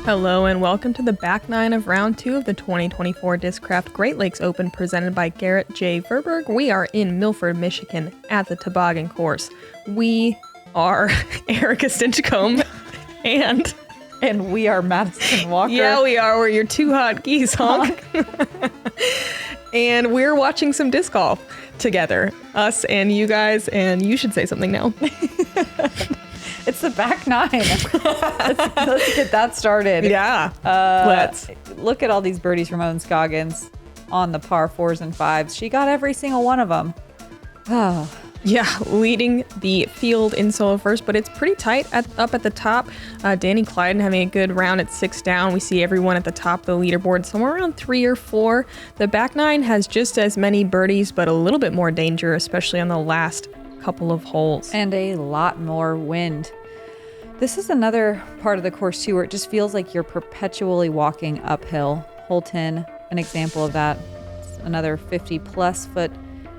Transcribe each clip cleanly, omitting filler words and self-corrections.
Hello and welcome to the back nine of round 2 of the 2024 Discraft Great Lakes Open presented by Garrett J. Verberg. We are in Milford, Michigan at the Toboggan course. We are Erika Stinchcomb and we are Madison Walker. Yeah, we are. We're your two hot geese, honk. And we're watching some disc golf together, us and you guys, and you should say something now. It's the back nine. let's get that started. Yeah, let's. Look at all these birdies from Scoggins on the par 4s and 5s. She got every single one of them. Oh. Yeah, leading the field in solo first, but it's pretty tight up at the top. Danny Clyden having a good round at 6 down. We see everyone at the top of the leaderboard somewhere around 3 or 4. The back nine has just as many birdies, but a little bit more danger, especially on the last couple of holes. And a lot more wind. This is another part of the course too where it just feels like you're perpetually walking uphill. Hole 10, an example of that. It's another 50 plus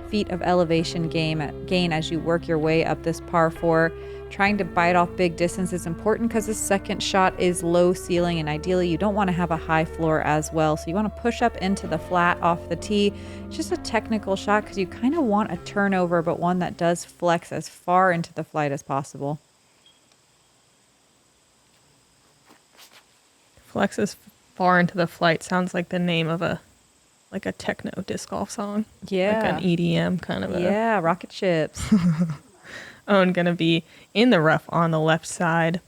feet of elevation gain as you work your way up this par 4. Trying to bite off big distance is important because the second shot is low ceiling, and ideally you don't want to have a high floor as well. So you want to push up into the flat off the tee. It's just a technical shot because you kind of want a turnover, but one that does flex as far into the flight as possible. Flex as far into the flight sounds like the name of a techno disc golf song. Yeah. Like an EDM kind of a... Yeah, rocket ships. Owen gonna be in the rough on the left side.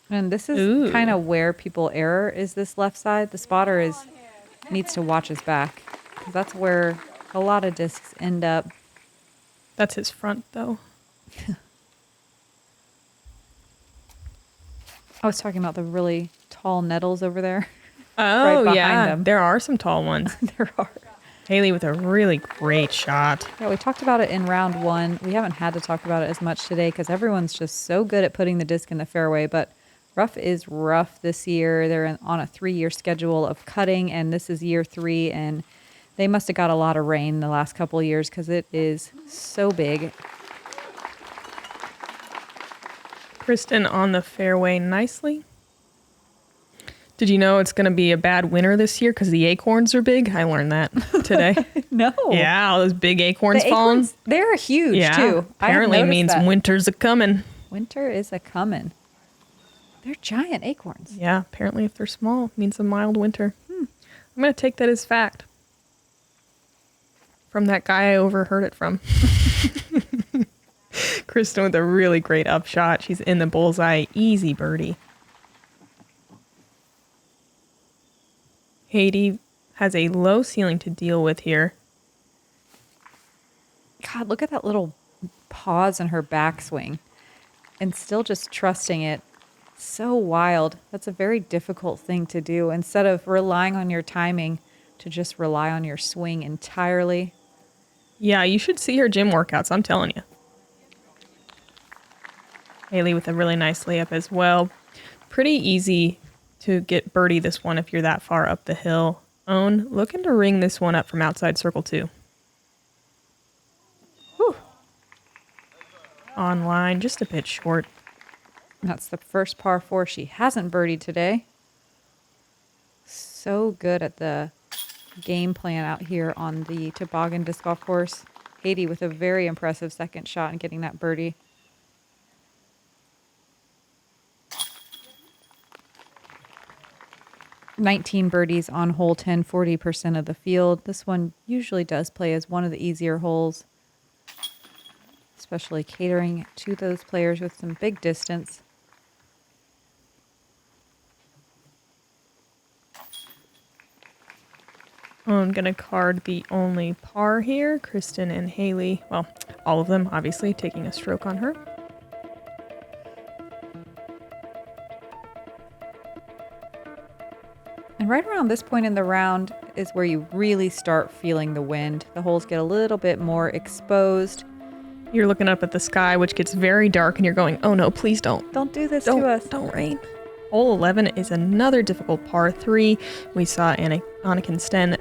And this is kind of where people error, is this left side. The spotter needs to watch his back, because that's where a lot of discs end up. That's his front, though. I was talking about the really tall nettles over there. Oh, right yeah. them. There are some tall ones. There are. Hailey with a really great shot. Yeah, we talked about it in round 1. We haven't had to talk about it as much today because everyone's just so good at putting the disc in the fairway. But rough is rough this year. They're on a 3-year schedule of cutting, and this is year 3. And they must have got a lot of rain the last couple of years because it is so big. Kristin on the fairway nicely. Did you know it's going to be a bad winter this year because the acorns are big? I learned that today. No. Yeah, all those big acorns falling. They're huge, too. Apparently means that. Winter's a-coming. Winter is a-coming. They're giant acorns. Yeah, apparently if they're small, it means a mild winter. I'm going to take that as fact. From that guy I overheard it from. Kristin with a really great upshot. She's in the bullseye. Easy birdie. Heidi has a low ceiling to deal with here. God, look at that little pause in her backswing. And still just trusting it. So wild. That's a very difficult thing to do. Instead of relying on your timing, to just rely on your swing entirely. Yeah, you should see her gym workouts, I'm telling you. Hailey with a really nice layup as well. Pretty easy to get birdie this one if you're that far up the hill. Owen looking to ring this one up from outside circle 2. Whew. On line, just a bit short. That's the first par 4 she hasn't birdied today. So good at the game plan out here on the Toboggan disc golf course. Heidi with a very impressive second shot and getting that birdie. $19 birdies on hole 10, 40% of the field. This one usually does play as one of the easier holes, especially catering to those players with some big distance. I'm going to card the only par here. Kristin and Hailey, well, all of them, obviously, taking a stroke on her. And right around this point in the round is where you really start feeling the wind. The holes get a little bit more exposed. You're looking up at the sky, which gets very dark, and you're going, oh no, please don't. Don't do this to us. Don't rain. Hole 11 is another difficult par 3. We saw Annika Sten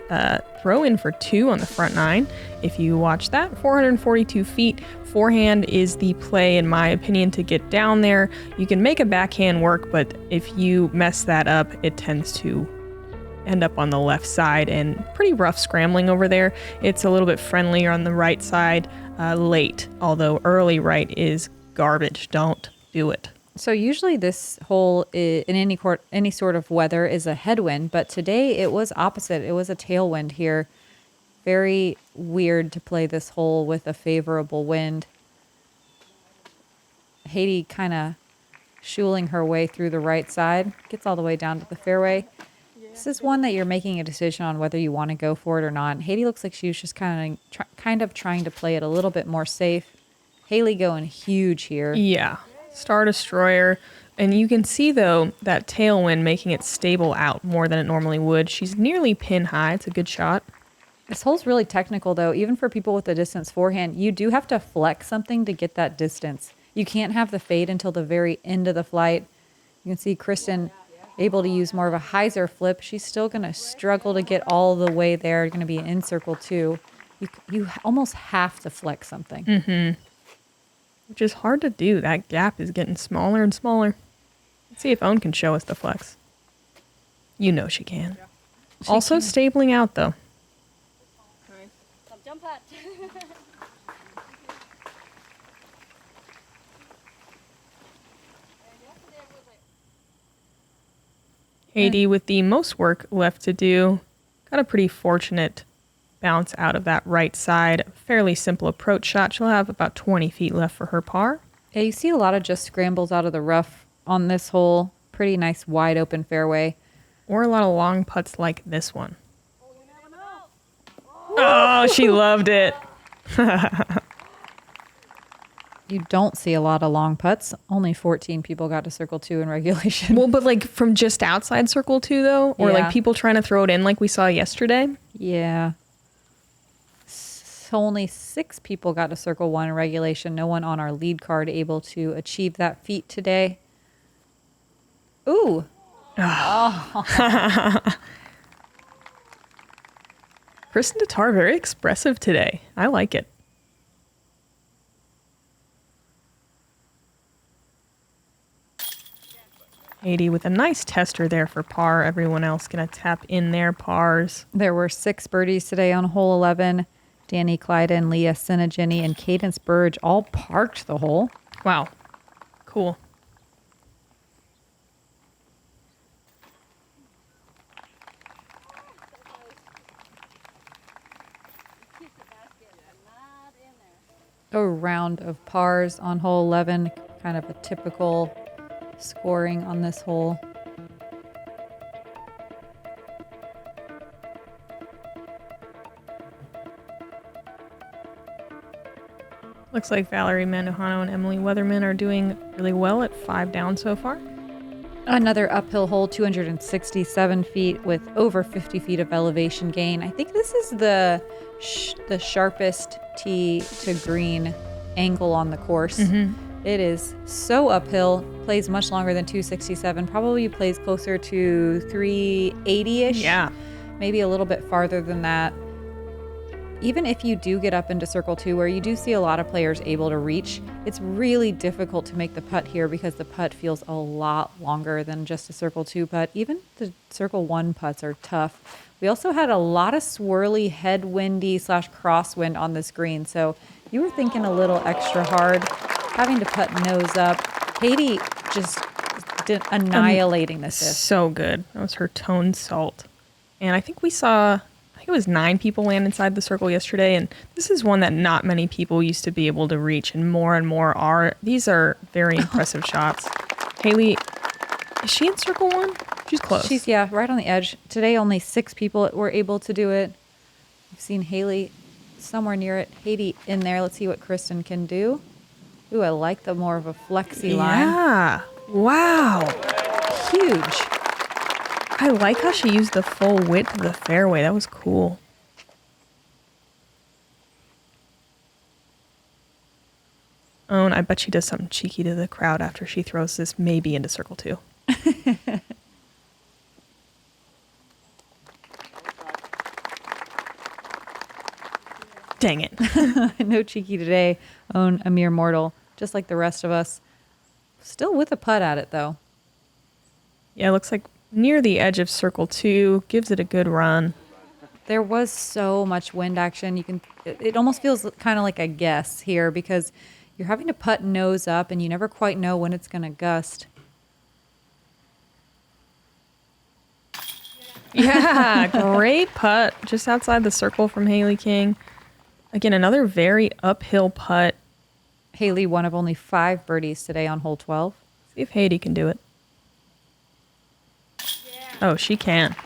throw in for 2 on the front 9. If you watch that, 442 feet. Forehand is the play, in my opinion, to get down there. You can make a backhand work, but if you mess that up, it tends to end up on the left side and pretty rough scrambling over there. It's a little bit friendlier on the right side late, although early right is garbage. Don't do it. So usually this hole in any sort of weather is a headwind, but today it was opposite. It was a tailwind here. Very weird to play this hole with a favorable wind. Heidi kind of shuling her way through the right side, gets all the way down to the fairway. This is one that you're making a decision on whether you want to go for it or not. Heidi looks like she was just kind of trying to play it a little bit more safe. Hailey going huge here. Yeah. Star Destroyer. And you can see, though, that tailwind making it stable out more than it normally would. She's nearly pin high. It's a good shot. This hole's really technical, though. Even for people with a distance forehand, you do have to flex something to get that distance. You can't have the fade until the very end of the flight. You can see Kristin able to use more of a hyzer flip. She's still going to struggle to get all the way there. Going to be in circle 2. You almost have to flex something. Mm-hmm. Which is hard to do. That gap is getting smaller and smaller. Let's see if Owen can show us the flex. You know she can. She also can. Stabling out, though. Jump putt. Heidi with the most work left to do. Got a pretty fortunate bounce out of that right side. Fairly simple approach shot. She'll have about 20 feet left for her par. Yeah, you see a lot of just scrambles out of the rough on this hole. Pretty nice wide open fairway. Or a lot of long putts like this one. Oh, she loved it. You don't see a lot of long putts. Only 14 people got to circle 2 in regulation. Well, but like from just outside circle 2, though? Or Yeah. like people trying to throw it in like we saw yesterday? Yeah. Only 6 people got to circle 1 in regulation. No one on our lead card able to achieve that feat today. Ooh. Kristin Tattar, very expressive today. I like it. Heidi with a nice tester there for par. Everyone else going to tap in their pars. There were 6 birdies today on hole 11. Danny Clyden, Leah Sinagini, and Cadence Burge all parked the hole. Wow. Cool. A round of pars on hole 11. Kind of a typical scoring on this hole. Looks like Valerie Mandujano and Emily Weatherman are doing really well at 5 down so far. Another uphill hole, 267 feet with over 50 feet of elevation gain. I think this is the sharpest tee to green angle on the course. Mm-hmm. It is so uphill, plays much longer than 267. Probably plays closer to 380-ish. Yeah. Maybe a little bit farther than that. Even if you do get up into circle 2, where you do see a lot of players able to reach, it's really difficult to make the putt here because the putt feels a lot longer than just a circle 2 putt. Even the circle 1 putts are tough. We also had a lot of swirly, headwindy / crosswind on this green, so you were thinking a little extra hard, having to putt nose up. Heidi just annihilating this. So good. That was her toned salt. And I think we saw, it was 9 people land inside the circle yesterday, and this is one that not many people used to be able to reach, and more are. These are very impressive shots. Hailey, is she in circle 1? She's close. She's, yeah, right on the edge. Today, only 6 people were able to do it. We've seen Hailey somewhere near it. Heidi in there. Let's see what Kristin can do. Ooh, I like the more of a flexi line. Yeah. Wow. Huge. I like how she used the full width of the fairway. That was cool. Oh, and I bet she does something cheeky to the crowd after she throws this maybe into circle 2. Dang it. No cheeky today. Own a mere mortal, just like the rest of us. Still with a putt at it, though. Yeah, it looks like near the edge of circle 2. Gives it a good run. There was so much wind action. It almost feels kind of like a guess here because you're having to putt nose up and you never quite know when it's going to gust. Yeah, great putt just outside the circle from Hailey King. Again, another very uphill putt. Hailey, one of only 5 birdies today on hole 12. See if Heidi can do it. Oh, she can.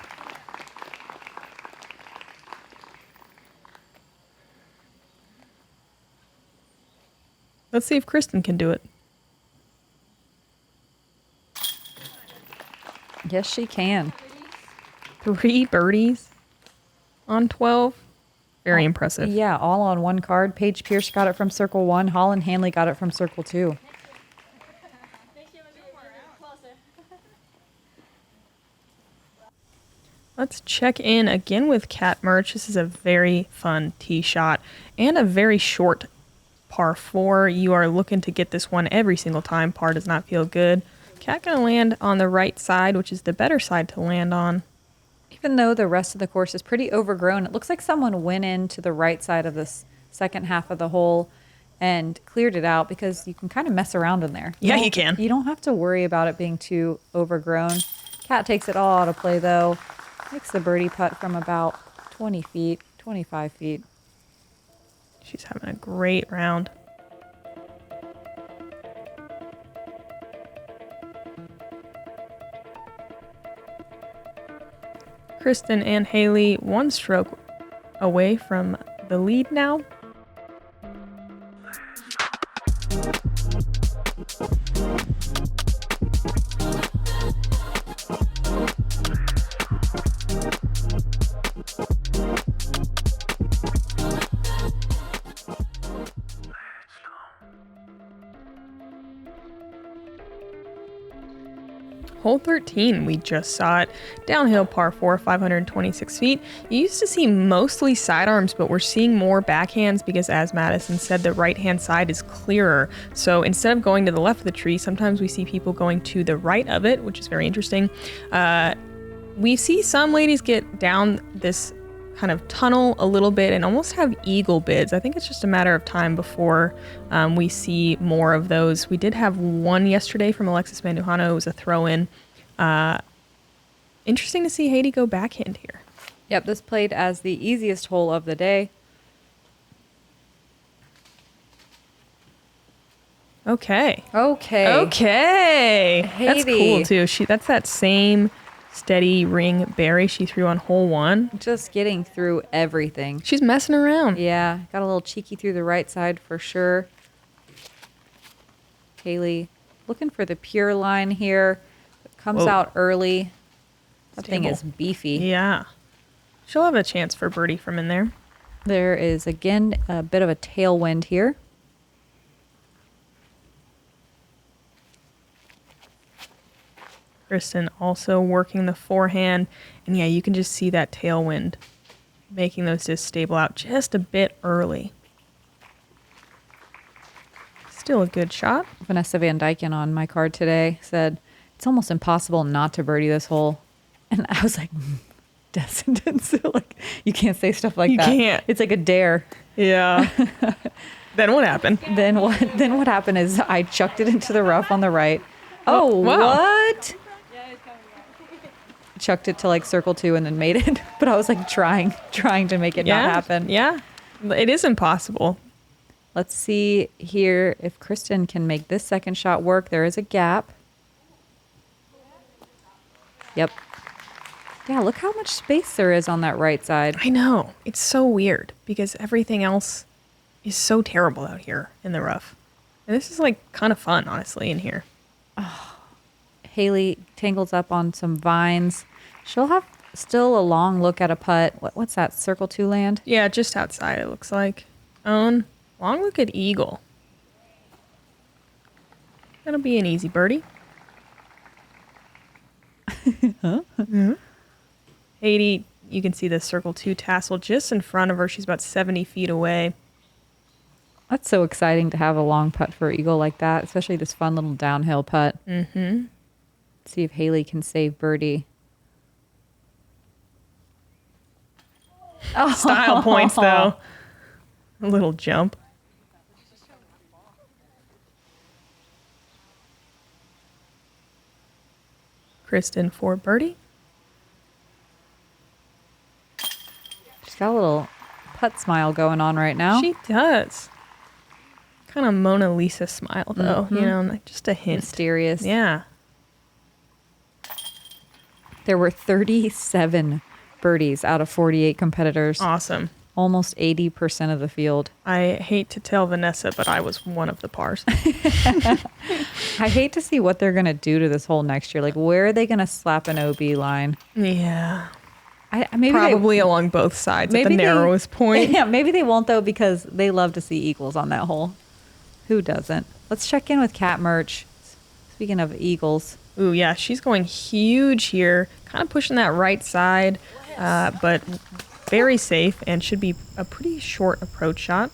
Let's see if Kristin can do it. Yes, she can. 3 birdies on 12. Very impressive. Yeah, all on one card. Paige Pierce got it from circle 1. Holland Hanley got it from circle 2. Let's check in again with Cat Merch. This is a very fun tee shot and a very short par 4. You are looking to get this one every single time. Par does not feel good. Cat gonna land on the right side, which is the better side to land on. Even though the rest of the course is pretty overgrown, it looks like someone went into the right side of this second half of the hole and cleared it out because you can kind of mess around in there. Yeah, you can. You don't have to worry about it being too overgrown. Cat takes it all out of play, though. Makes the birdie putt from about 20 feet, 25 feet. She's having a great round. Kristin and Hailey 1 stroke away from the lead now. Hole 13, we just saw it. Downhill par 4, 526 feet. You used to see mostly sidearms, but we're seeing more backhands because, as Madison said, the right-hand side is clearer. So instead of going to the left of the tree, sometimes we see people going to the right of it, which is very interesting. We see some ladies get down this kind of tunnel a little bit and almost have eagle bids. I think it's just a matter of time before we see more of those. We did have one yesterday from Alexis Mandujano. It was a throw-in. Interesting to see Heidi go backhand here. Yep, this played as the easiest hole of the day. Okay. Okay. That's Heidi. cool too. That's that same steady ring berry she threw on hole 1. Just getting through everything. She's messing around. Yeah, got a little cheeky through the right side for sure. Hailey looking for the pure line here. It comes out early. That thing is beefy. Yeah. She'll have a chance for birdie from in there. There is, again, a bit of a tailwind here. Kristin also working the forehand. And yeah, you can just see that tailwind making those discs stable out just a bit early. Still a good shot. Vanessa Van Dyken on my card today said, it's almost impossible not to birdie this hole. And I was like, Descendants. Like, you can't say stuff like that. You can't. It's like a dare. Yeah. Then what happened? Then what happened is I chucked it into the rough on the right. Oh, wow. What? Chucked it to like circle 2 and then made it. But I was like trying to make it not happen. Yeah. It is impossible. Let's see here if Kristin can make this second shot work. There is a gap. Yep. Yeah, look how much space there is on that right side. I know. It's so weird because everything else is so terrible out here in the rough. And this is like kind of fun, honestly, in here. Oh. Hailey tangles up on some vines. She'll have still a long look at a putt. What's that, circle 2 land? Yeah, just outside it looks like. Long look at eagle. That'll be an easy birdie. Yeah. Heidi, you can see the circle 2 tassel just in front of her. She's about 70 feet away. That's so exciting to have a long putt for Eagle like that, especially this fun little downhill putt. Mm-hmm. See if Hailey can save birdie. Oh. Style points, though. A little jump. Kristin for birdie. She's got a little putt smile going on right now. She does. Kind of Mona Lisa smile, though. You know, like just a hint. Mysterious. Yeah. There were 37 birdies out of 48 competitors. Awesome. Almost 80% of the field. I hate to tell Vanessa, but I was one of the pars. I hate to see what they're going to do to this hole next year. Like, where are they going to slap an OB line? Yeah. Maybe Probably along both sides at the narrowest point. Yeah, maybe they won't, though, because they love to see eagles on that hole. Who doesn't? Let's check in with Cat Merch. Speaking of eagles. Ooh, yeah, she's going huge here. Kind of pushing that right side, but very safe and should be a pretty short approach shot.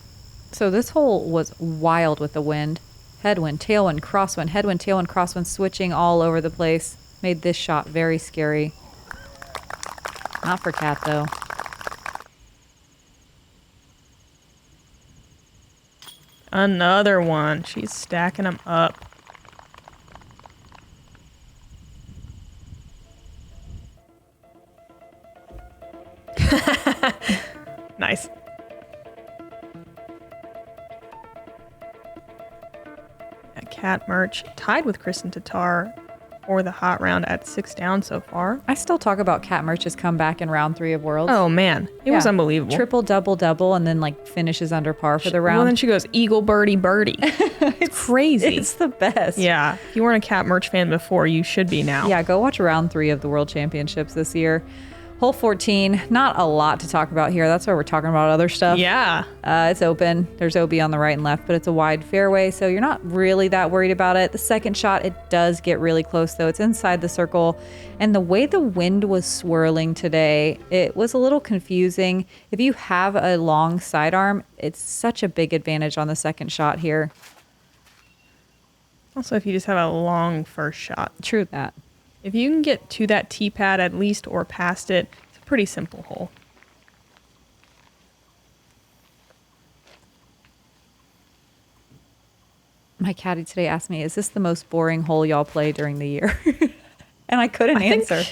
So this hole was wild with the wind. Headwind, tailwind, crosswind, headwind, tailwind, crosswind, switching all over the place. Made this shot very scary. Not for Cat, though. Another one. She's stacking them up. Nice. Cat Merch tied with Kristin Tattar for the hot round at 6 down so far. I still talk about Cat Merch's comeback in round 3 of Worlds. Oh man, it was unbelievable. Triple, double, double, and then like finishes under par for the round. Well, then she goes eagle, birdie, birdie. It's crazy. It's the best. Yeah. If you weren't a Cat Merch fan before, you should be now. Yeah, go watch round 3 of the World Championships this year. Hole 14, not a lot to talk about here. That's why we're talking about other stuff. Yeah. It's open. There's OB on the right and left, but it's a wide fairway, so you're not really that worried about it. The second shot, it does get really close, though. It's inside the circle. And the way the wind was swirling today, it was a little confusing. If you have a long sidearm, it's such a big advantage on the second shot here. Also, if you just have a long first shot. True that. If you can get to that tee pad at least or past it, it's a pretty simple hole. My caddy today asked me, is this the most boring hole y'all play during the year? And I couldn't answer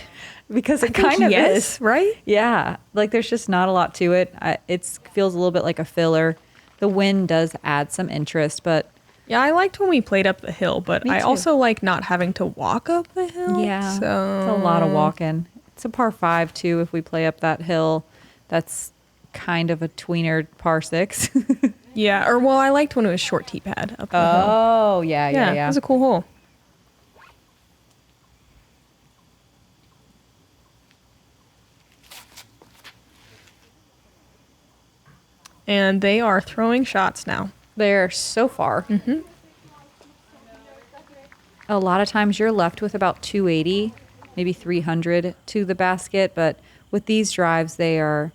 because it kind of is. Right? Yeah. Like there's just not a lot to it. It feels a little bit like a filler. The wind does add some interest, but yeah, I liked when we played up the hill, but I also like not having to walk up the hill. Yeah, so it's a lot of walking. It's a par 5 too. If we play up that hill, that's kind of a tweener par 6. Yeah, or well, I liked when it was short tee pad up the hill. Oh, yeah. It was a cool hole. And they are throwing shots now. There so far. Mm-hmm. A lot of times you're left with about 280, maybe 300 to the basket, but with these drives, they are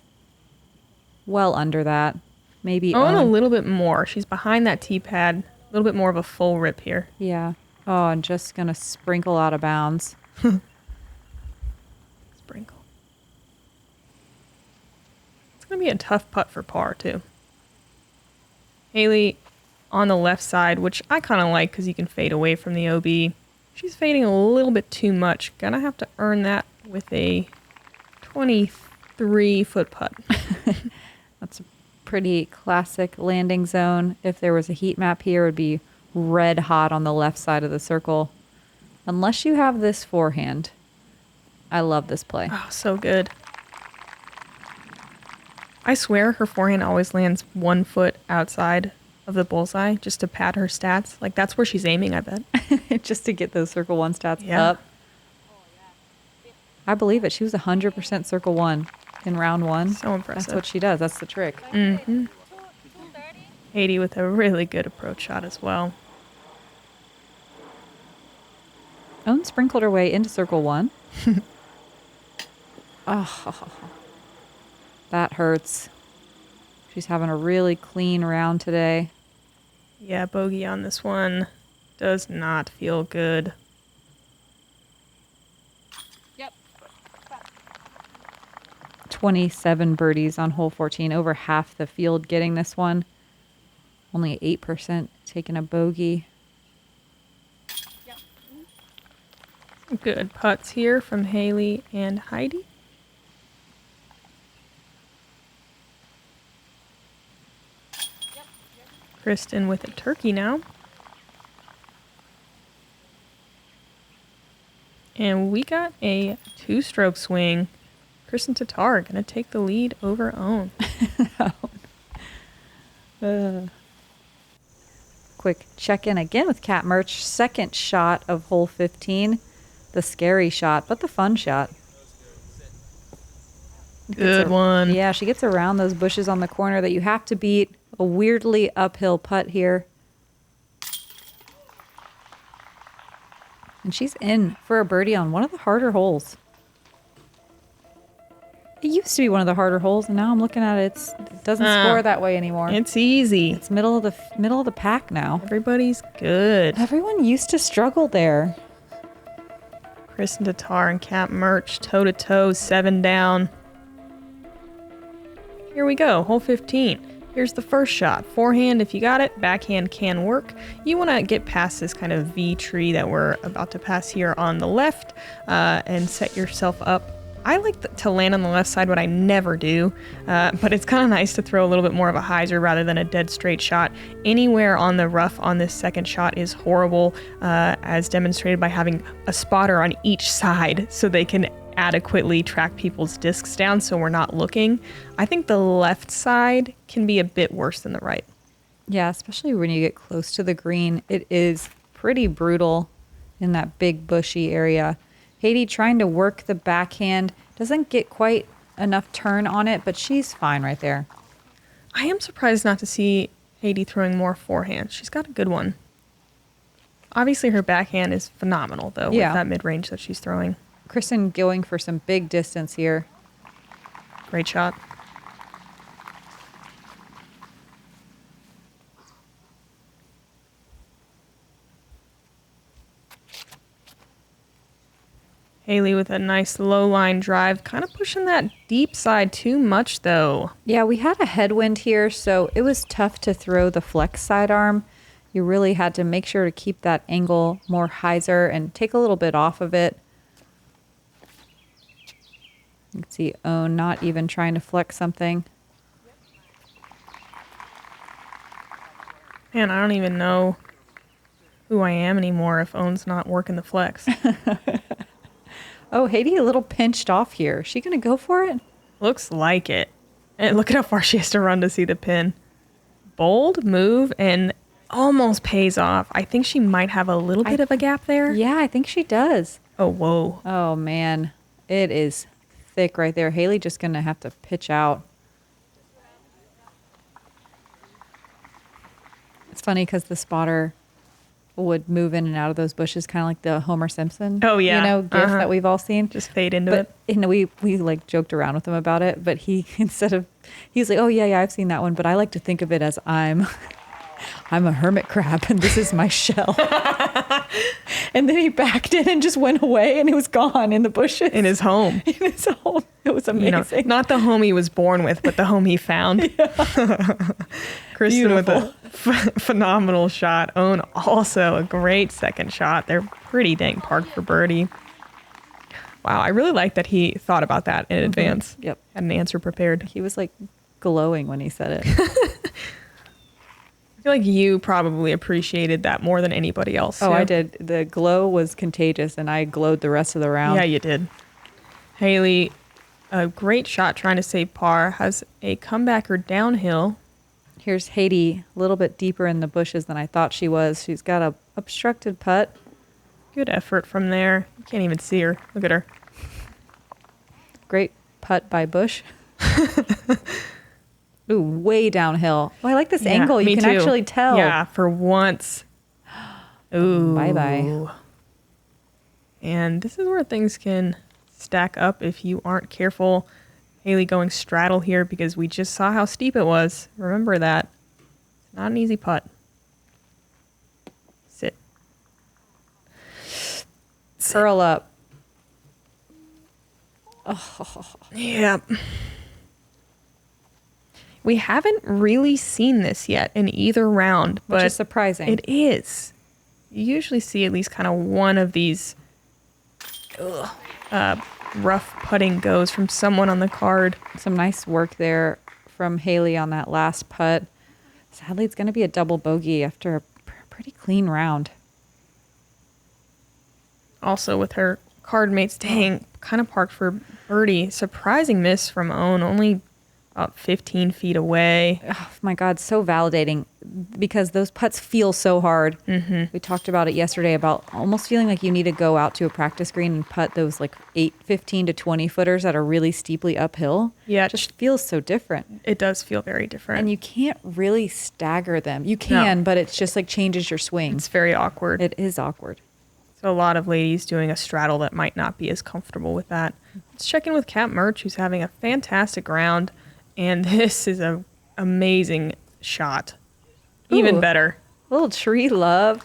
well under that. Maybe and a little bit more. She's behind that tee pad. A little bit more of a full rip here. Yeah. Oh, and just going to sprinkle out of bounds. Sprinkle. It's going to be a tough putt for par, too. Hailey on the left side, which I kind of like because you can fade away from the OB. She's fading a little bit too much. Gonna have to earn that with a 23-foot putt. That's a pretty classic landing zone. If there was a heat map here, it would be red hot on the left side of the circle. Unless you have this forehand. I love this play. Oh, so good. I swear her forehand always lands 1 foot outside of the bullseye just to pad her stats. Like, that's where she's aiming, I bet. Just to get those circle 1 stats Yeah. up. I believe it. She was 100% circle 1 in round 1. So impressive. That's what she does. That's the trick. Mm-hmm. Heidi with a really good approach shot as well. Owen sprinkled her way into circle 1. Oh, that hurts. She's having a really clean round today. Yeah, bogey on this one does not feel good. Yep. 27 birdies on hole 14, over half the field getting this one. Only 8% taking a bogey. Good putts here from Hailey and Heidi. Kristin with a turkey now. And we got a 2-stroke swing. Kristin Tattar going to take the lead over Owen. Quick check-in again with Cat Merch. Second shot of hole 15. The scary shot, but the fun shot. Good one. Yeah, she gets around those bushes on the corner that you have to beat. A weirdly uphill putt here. And she's in for a birdie on one of the harder holes. It used to be one of the harder holes, and now I'm looking at it. It doesn't score that way anymore. It's easy. It's middle of the pack now. Everybody's good. Everyone used to struggle there. Kristin Tattar and Cat Merch toe-to-toe, 7 down. Here we go, hole 15. Here's the first shot. Forehand if you got it, backhand can work. You want to get past this kind of V tree that we're about to pass here on the left and set yourself up. I like to land on the left side, but I never do. But it's kind of nice to throw a little bit more of a hyzer rather than a dead straight shot. Anywhere on the rough on this second shot is horrible, as demonstrated by having a spotter on each side so they can adequately track people's discs down so we're not looking. I think the left side can be a bit worse than the right. Yeah, especially when you get close to the green. It is pretty brutal in that big bushy area. Heidi trying to work the backhand. Doesn't get quite enough turn on it, but she's fine right there. I am surprised not to see Heidi throwing more forehand. She's got a good one. Obviously her backhand is phenomenal though, with that mid-range that she's throwing. Kristin going for some big distance here. Great shot. Hailey with a nice low line drive, kind of pushing that deep side too much though. Yeah, we had a headwind here, so it was tough to throw the flex sidearm. You really had to make sure to keep that angle more hyzer and take a little bit off of it. You can see Owen not even trying to flex something. Man, I don't even know who I am anymore if Owen's not working the flex. Oh, Heidi a little pinched off here. Is she going to go for it? Looks like it. And look at how far she has to run to see the pin. Bold move and almost pays off. I think she might have a little bit of a gap there. Yeah, I think she does. Oh, whoa. Oh, man. It is thick right there. Hailey just going to have to pitch out. It's funny because the spotter would move in and out of those bushes, kind of like the Homer Simpson, gif that we've all seen. Just fade into it. You know, we like joked around with him about it, but he's like, oh yeah, I've seen that one, but I like to think of it as I'm a hermit crab and this is my shell. And then he backed in and just went away and he was gone in the bushes. In his home. In his home. It was amazing. You know, not the home he was born with, but the home he found. Kristin with a phenomenal shot. Owen also a great second shot. They're pretty dang parked for birdie. Wow, I really like that he thought about that in advance. Yep. Had an answer prepared. He was like glowing when he said it. I feel like you probably appreciated that more than anybody else. Oh, I did. The glow was contagious and I glowed the rest of the round. Yeah, you did. Hailey, a great shot trying to save par, has a comebacker downhill. Here's Heidi, a little bit deeper in the bushes than I thought she was. She's got a obstructed putt. Good effort from there. You can't even see her. Look at her. Great putt by Bush. Ooh, way downhill. Oh, I like this angle. You can actually tell. Yeah, for once. Ooh. Bye-bye. And this is where things can stack up if you aren't careful. Hailey going straddle here because we just saw how steep it was. Remember that. It's not an easy putt. Sit. Curl up. Yep. We haven't really seen this yet in either round, but Which is surprising. it is. You usually see at least kind of one of these rough putting goes from someone on the card. Some nice work there from Hailey on that last putt. Sadly, it's going to be a double bogey after a pretty clean round. Also with her card mates, dang, kind of parked for birdie. Surprising miss from Owen, only about 15 feet away. Oh my God, so validating because those putts feel so hard. Mm-hmm. We talked about it yesterday about almost feeling like you need to go out to a practice green and putt those like 15 to 20 footers that are really steeply uphill. Yeah, It just feels so different. it does feel very different. And you can't really stagger them. You can, but it's just like changes your swing. It's very awkward. It is awkward. So a lot of ladies doing a straddle that might not be as comfortable with that. Let's check in with Kat Murch, who's having a fantastic round. And this is an amazing shot. Even Ooh. better. Little tree love.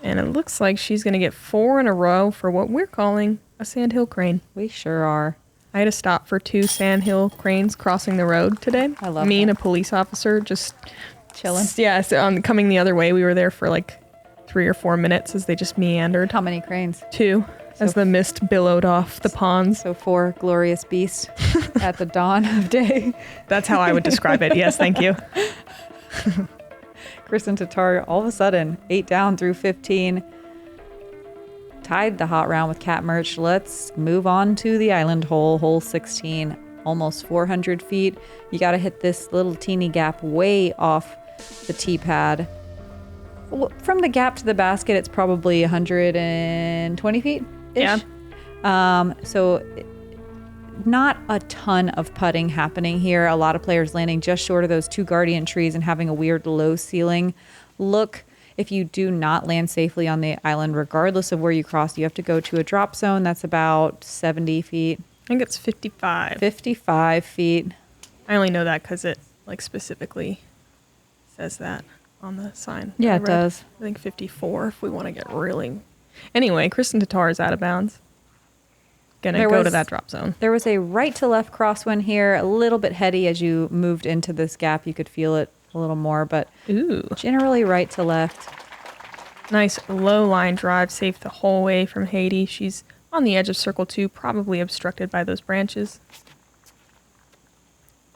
And it looks like she's going to get 4 in a row for what we're calling a sandhill crane. We sure are. I had to stop for 2 sandhill cranes crossing the road today. I love Me that. and a police officer just Chilling. Yeah, so coming the other way. We were there for like 3 or 4 minutes as they just meandered. How many cranes? 2 as the mist billowed off the ponds. So 4 glorious beasts at the dawn of day. That's how I would describe it. Yes, thank you. Kristin Tattar, all of a sudden, 8 down through 15. Tied the hot round with Kat Murch. Let's move on to the island hole, hole 16. Almost 400 feet. You got to hit this little teeny gap way off the tee pad. From the gap to the basket, it's probably 120 feet. Yeah. So not a ton of putting happening here. A lot of players landing just short of those 2 guardian trees and having a weird low ceiling look. If you do not land safely on the island, regardless of where you cross, you have to go to a drop zone that's about 70 feet. I think it's 55. 55 feet. I only know that because it like specifically says that on the sign. Yeah, I it read. does. I think 54 if we want to get really... Anyway, Kristin Tattar is out of bounds. Gonna go to that drop zone. There was a right to left crosswind here, a little bit heady as you moved into this gap. You could feel it a little more, but Ooh. generally right to left. Nice low line drive, safe the whole way from Heidi. She's on the edge of circle 2, probably obstructed by those branches.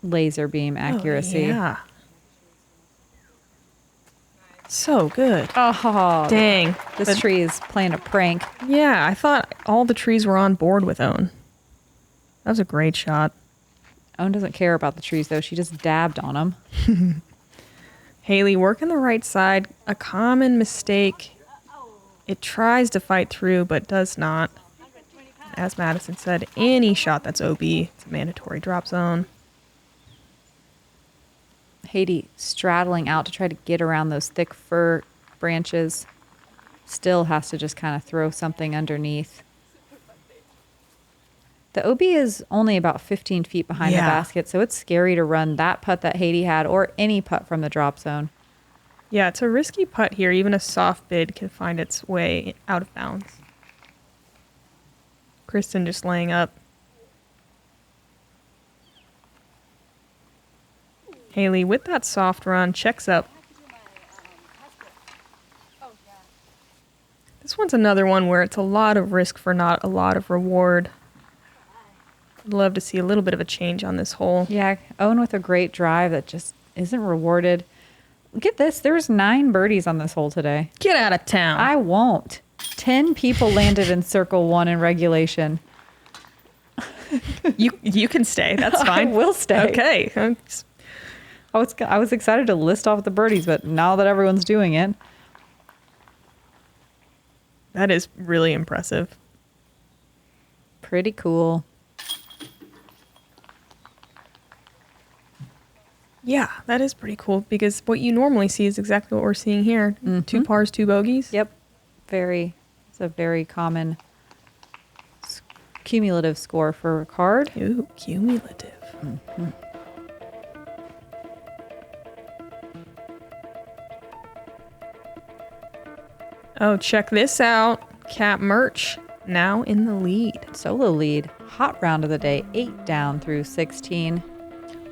Laser beam accuracy. Oh, yeah. So good. Oh, Dang. this tree is playing a prank. Yeah, I thought all the trees were on board with Owen. That was a great shot. Owen doesn't care about the trees, though. She just dabbed on them. Hailey working the right side. A common mistake. It tries to fight through, but does not. As Madison said, any shot that's OB, it's a mandatory drop zone. Heidi straddling out to try to get around those thick fir branches. Still has to just kind of throw something underneath. The OB is only about 15 feet behind the basket, so it's scary to run that putt that Heidi had or any putt from the drop zone. Yeah, it's a risky putt here. Even a soft bid can find its way out of bounds. Kristin just laying up. Hailey with that soft run, checks up. This one's another one where it's a lot of risk for not a lot of reward. I'd love to see a little bit of a change on this hole. Yeah, Owen with a great drive that just isn't rewarded. Look at this. There's 9 birdies on this hole today. Get out of town. I won't. 10 people landed in circle 1 in regulation. You can stay. That's fine. I will stay. Okay. I was excited to list off the birdies, but now that everyone's doing it. That is really impressive. Pretty cool. Yeah, that is pretty cool because what you normally see is exactly what we're seeing here. 2 pars, 2 bogeys. Yep. Very It's a very common cumulative score for a card. Ooh, cumulative. Oh, check this out. Cat Merch now in the lead. Solo lead. Hot round of the day. 8 down through 16.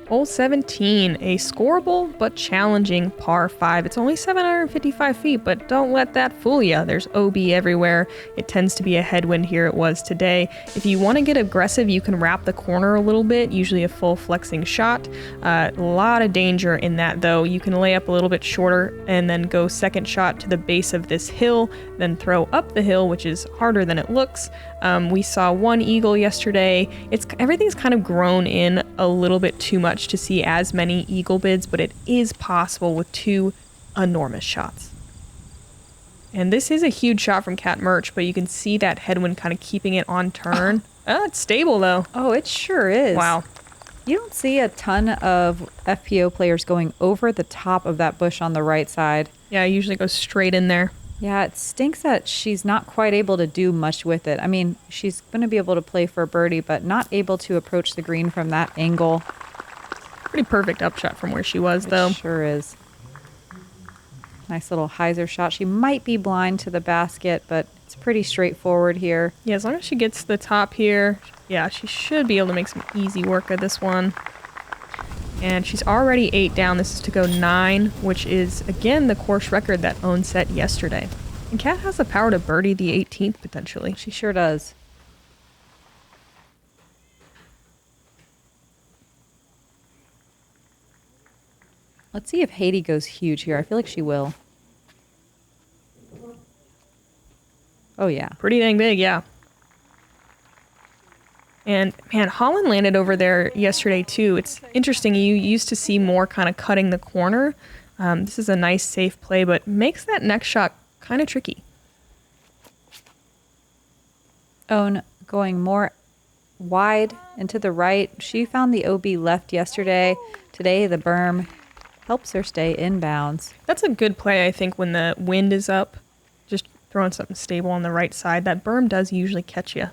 Hole 17, a scoreable but challenging par 5. It's only 755 feet, but don't let that fool you. There's OB everywhere. It tends to be a headwind here. It was today. If you want to get aggressive, you can wrap the corner a little bit, usually a full flexing shot. A lot of danger in that, though. You can lay up a little bit shorter and then go second shot to the base of this hill, then throw up the hill, which is harder than it looks. We saw one eagle yesterday. Everything's kind of grown in a little bit too much to see as many eagle bids, but it is possible with 2 enormous shots. And this is a huge shot from Cat Merch, but you can see that headwind kind of keeping it on turn. It's stable though. Oh, it sure is. Wow. You don't see a ton of FPO players going over the top of that bush on the right side. Yeah, it usually goes straight in there. Yeah, it stinks that she's not quite able to do much with it. I mean, she's going to be able to play for a birdie, but not able to approach the green from that angle. Pretty perfect upshot from where she was, though. It sure is. Nice little hyzer shot. She might be blind to the basket, but it's pretty straightforward here. Yeah, as long as she gets to the top here, yeah, she should be able to make some easy work of this one. And she's already 8 down. This is to go 9, which is, again, the course record that Owen set yesterday. And Kat has the power to birdie the 18th, potentially. She sure does. Let's see if Heidi goes huge here. I feel like she will. Oh, yeah. Pretty dang big, yeah. And, man, Holland landed over there yesterday, too. It's interesting. You used to see more kind of cutting the corner. This is a nice, safe play, but makes that next shot kind of tricky. Owen going more wide and to the right. She found the OB left yesterday. Today, the berm helps her stay inbounds. That's a good play, I think, when the wind is up. Just throwing something stable on the right side. That berm does usually catch you.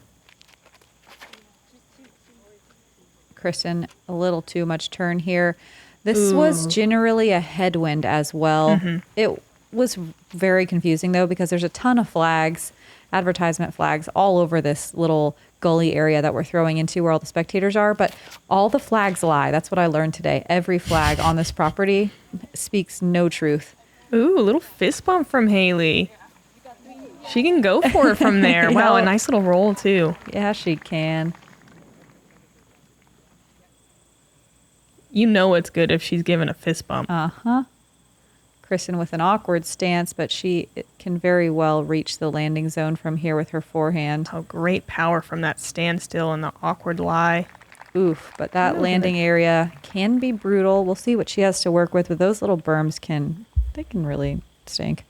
Kristin, a little too much turn here. This was generally a headwind as well. It was very confusing, though, because there's a ton of flags, advertisement flags, all over this little gully area that we're throwing into where all the spectators are. But all the flags lie. That's what I learned today. Every flag on this property speaks no truth. Ooh, a little fist bump from Hailey. She can go for it from there. Wow, a nice little roll, too. Yeah, she can. You know it's good if she's given a fist bump. Uh-huh. Kristin with an awkward stance, but she can very well reach the landing zone from here with her forehand. Oh, great power from that standstill and the awkward lie. Oof, but that landing area can be brutal. We'll see what she has to work with, but those little berms can really stink.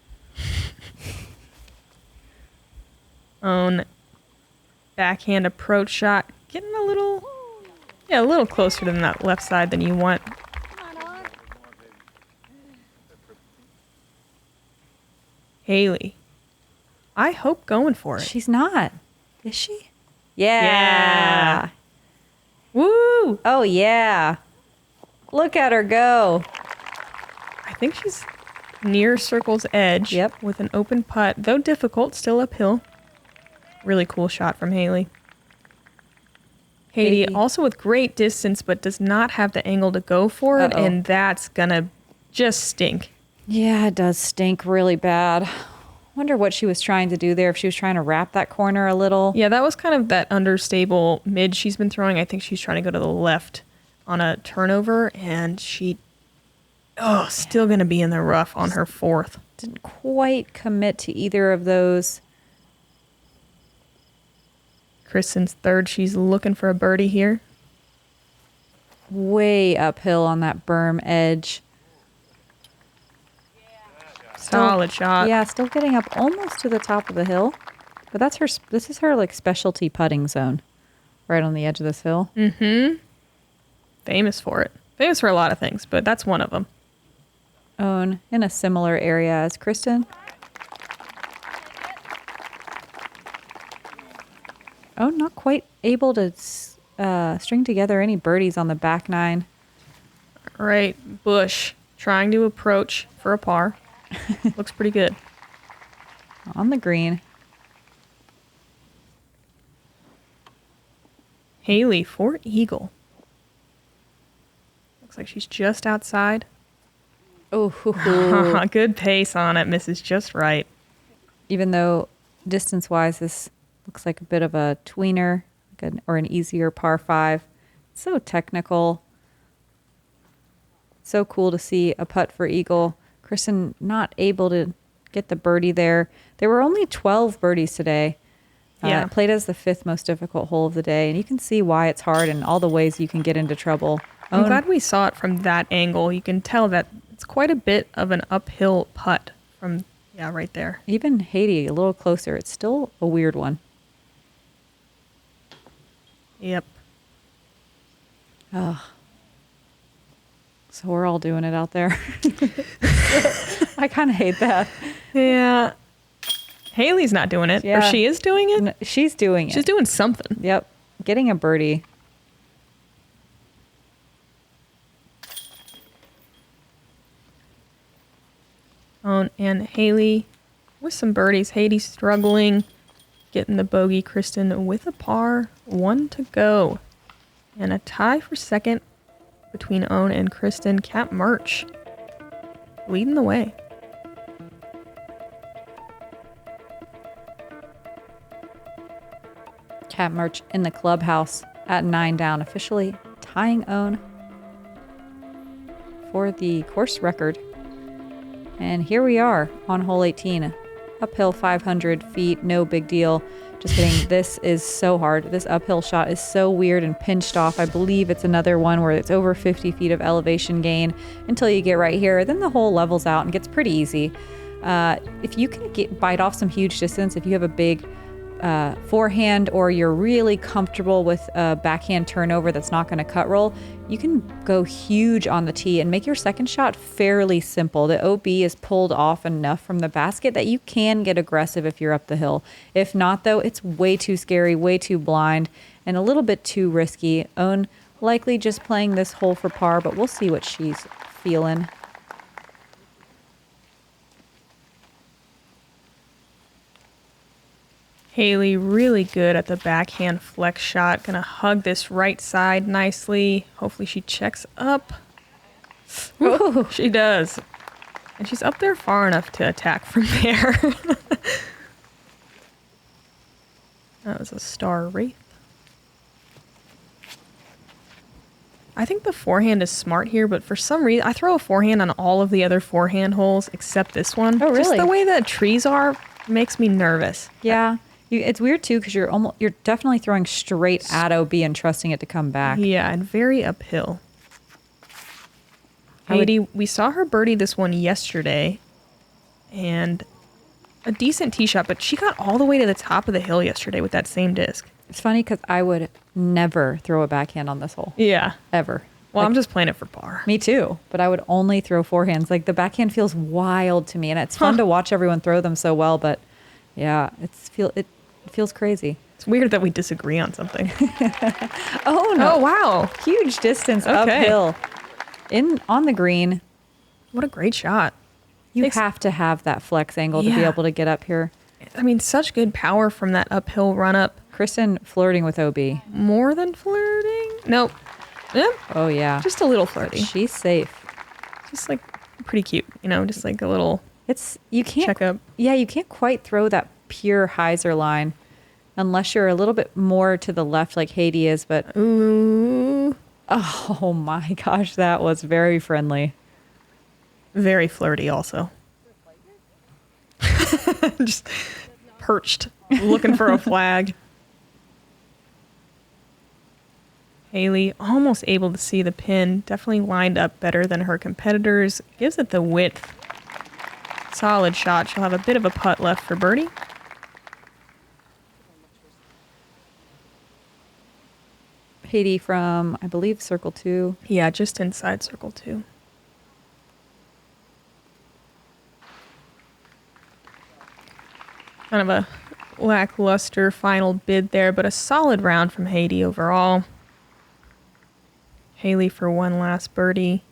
Own backhand approach shot. Getting a little closer to that left side than you want. Hailey. I hope going for it. She's not. Is she? Yeah. Woo! Oh, yeah. Look at her go. I think she's near circle's edge. Yep. With an open putt, though difficult, still uphill. Really cool shot from Hailey. Heidi also with great distance, but does not have the angle to go for it, and that's gonna just stink. Yeah, it does stink really bad. Wonder what she was trying to do there, if she was trying to wrap that corner a little. Yeah, that was kind of that understable mid she's been throwing. I think she's trying to go to the left on a turnover, and still gonna be in the rough on her 4th. Didn't quite commit to either of those. Kristin's 3rd. She's looking for a birdie here. Way uphill on that berm edge. Solid shot. Yeah, still getting up almost to the top of the hill. But that's her. This is her like specialty putting zone, right on the edge of this hill. Mm-hmm. Famous for it. Famous for a lot of things, but that's one of them. Own in a similar area as Kristin. Oh, not quite able to string together any birdies on the back nine. All right, Bush trying to approach for a par. Looks pretty good. On the green. Hailey for eagle. Looks like she's just outside. Oh, good pace on it. Misses just right. even though distance-wise this looks like a bit of a tweener or an easier par 5. So technical. So cool to see a putt for eagle. Kristin not able to get the birdie there. There were only 12 birdies today. Yeah. Played as the 5th most difficult hole of the day, and you can see why it's hard and all the ways you can get into trouble. I'm glad we saw it from that angle. You can tell that it's quite a bit of an uphill putt from, right there. Even Heidi, a little closer, it's still a weird one. Yep. Oh. So we're all doing it out there. I kind of hate that. Yeah. Hailey's not doing it. Yeah. Or she is doing it? No, she's doing it. She's doing something. Yep. Getting a birdie. Oh, and Hailey with some birdies. Heidi struggling, getting the bogey. Kristin with a par, 1 to go. And a tie for second between Owen and Kristin. Cap Merch leading the way. Cat Merch in the clubhouse at 9 down, officially tying Owen for the course record. And here we are on hole 18. Uphill 500 feet, no big deal. Just kidding. This is so hard. This uphill shot is so weird and pinched off. I believe it's another one where it's over 50 feet of elevation gain until you get right here. Then the hole levels out and gets pretty easy. If you can bite off some huge distance, if you have a big forehand or you're really comfortable with a backhand turnover that's not going to cut roll, you can go huge on the tee and make your second shot fairly simple. The OB is pulled off enough from the basket that you can get aggressive if you're up the hill. If not, though, it's way too scary, way too blind, and a little bit too risky. Owen likely just playing this hole for par, but we'll see what she's feeling. Hailey really good at the backhand flex shot. Gonna hug this right side nicely. Hopefully she checks up. Ooh, she does. And she's up there far enough to attack from there. That was a star wraith. I think the forehand is smart here, but for some reason, I throw a forehand on all of the other forehand holes except this one. Oh, really? Just the way the trees are makes me nervous. Yeah. It's weird, too, because you're definitely throwing straight at OB and trusting it to come back. Yeah, and very uphill. Heidi, we saw her birdie this one yesterday, and a decent tee shot, but she got all the way to the top of the hill yesterday with that same disc. It's funny because I would never throw a backhand on this hole. Yeah. Ever. Well, I'm just playing it for par. Me too, but I would only throw forehands. Like, the backhand feels wild to me, and it's fun to watch everyone throw them so well, but yeah, it feels crazy. It's weird that we disagree on something. Oh, no. Oh, wow. Huge distance uphill. On the green. What a great shot. You have to have that flex angle to be able to get up here. I mean, such good power from that uphill run up. Kristin flirting with OB. More than flirting? Nope. Yep. Oh, yeah. Just a little flirty. She's safe. Just like pretty cute, just like a little you can't check up. Yeah, you can't quite throw that pure hyzer line unless you're a little bit more to the left like Heidi is, but ooh. Oh my gosh, that was very friendly. Very flirty also. Just perched, looking for a flag. Hailey almost able to see the pin. Definitely lined up better than her competitors. Gives it the width. Solid shot. She'll have a bit of a putt left for birdie. Heidi from, I believe, circle 2. Yeah, just inside circle 2. Kind of a lackluster final bid there, but a solid round from Heidi overall. Hailey for one last birdie.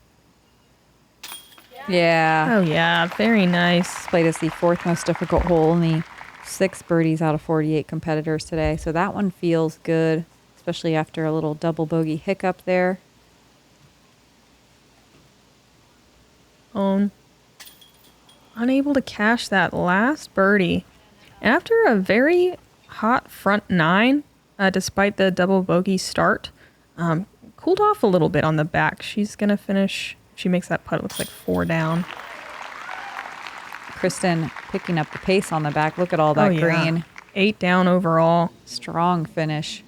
Yeah. Oh yeah, very nice. This played as the fourth most difficult hole, only 6 birdies out of 48 competitors today. So that one feels good, especially after a little double bogey hiccup there. Unable to cash that last birdie. And after a very hot front 9, despite the double bogey start, cooled off a little bit on the back. She's going to finish, she makes that putt, it looks like 4 down. Kristin picking up the pace on the back. Look at all that green. 8 down overall. Strong finish.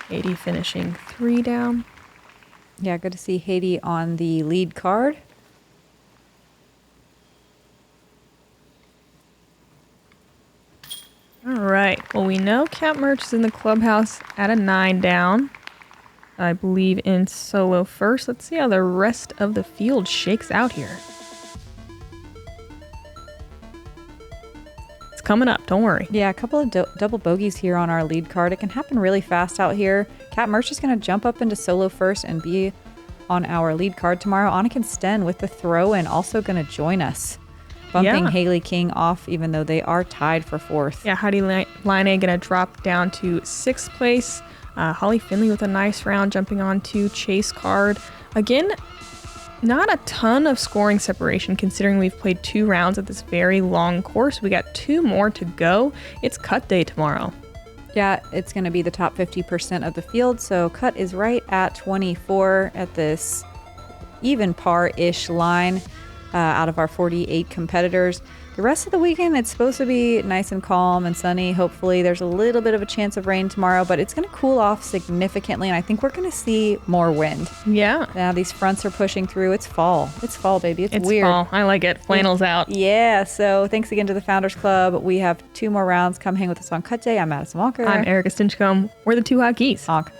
Heidi finishing 3 down. Yeah, good to see Heidi on the lead card. All right. Well, we know Cat Merch is in the clubhouse at a 9 down. I believe in solo first. Let's see how the rest of the field shakes out here. It's coming up. Don't worry. Yeah, a couple of double bogeys here on our lead card. It can happen really fast out here. Cat Merch is going to jump up into solo first and be on our lead card tomorrow. Annika and Sten with the throw-in also going to join us. Bumping Hailey King off, even though they are tied for 4th. Yeah, Heidi Laine going to drop down to 6th place. Holly Finley with a nice round jumping on to chase card. Again, not a ton of scoring separation considering we've played 2 rounds at this very long course. We got 2 more to go. It's cut day tomorrow. Yeah, it's going to be the top 50% of the field. So cut is right at 24 at this even par-ish line. Out of our 48 competitors. The rest of the weekend, it's supposed to be nice and calm and sunny. Hopefully, there's a little bit of a chance of rain tomorrow, but it's going to cool off significantly, and I think we're going to see more wind. Yeah. Now these fronts are pushing through. It's fall. It's fall, baby. It's weird. Fall. I like it. Flannel's out. Yeah. So thanks again to the Founders Club. We have 2 more rounds. Come hang with us on Cut Day. I'm Madison Walker. I'm Erika Stinchcomb. We're the 2 Hot Geese. Honk.